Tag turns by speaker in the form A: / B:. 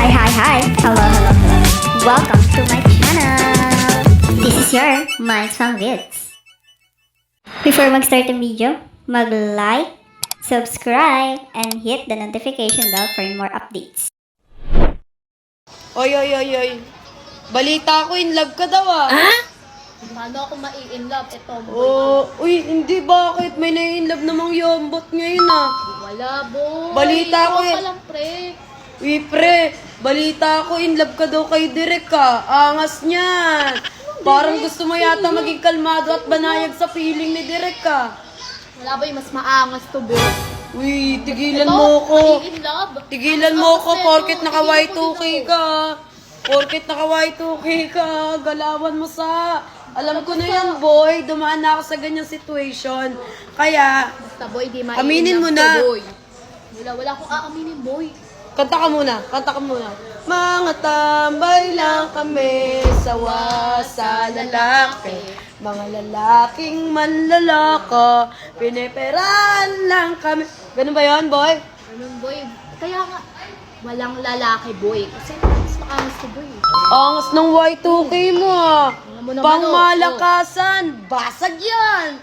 A: Hi. Hello. Welcome to my channel. This is your My Song Vids. Before mag-start ang video, mag-like, subscribe, and hit the notification bell for more updates.
B: Oy. Balita ko, in love ka daw ah.
C: Paano ako mai-inlove? Ito,
B: Uy, hindi bakit? May nai-inlove namang yombot ngayon ah.
C: wala, boy.
B: Balita ko
C: Ikaw
B: eh.
C: pa lang, pre.
B: Uy, pre, balita ko, in love ka daw kay Direk ah. Angas niyan. Parang gusto mo yata maging kalmado at banayag sa feeling ni Direk ah.
C: Wala ba yung mas maangas to, boy?
B: Uy, tigilan mo ko.
C: Mai-inlove.
B: Tigilan mo ko, porket naka Y2K ka. Porket naka Y2K ka, galawan mo sa... Alam ko na yan, boy. Dumaan na ako sa ganyang situation. Kaya,
C: Basta, boy, di mai-inlove
B: aminin mo
C: to,
B: na.
C: boy. Wala akong aaminin, boy.
B: Kanta ka muna. Mga tambay lang kami, sawa sa lalaki. Mga lalaking manlaloko, piniperan lang kami. Ganun ba yun, boy?
C: Anong, boy? Kaya nga, walang lalaki, boy. Kasi mas maangas to, boy.
B: Angas ng Y2K mo ah.
C: Alam mo naman,
B: Pangmalakasan, basag yan.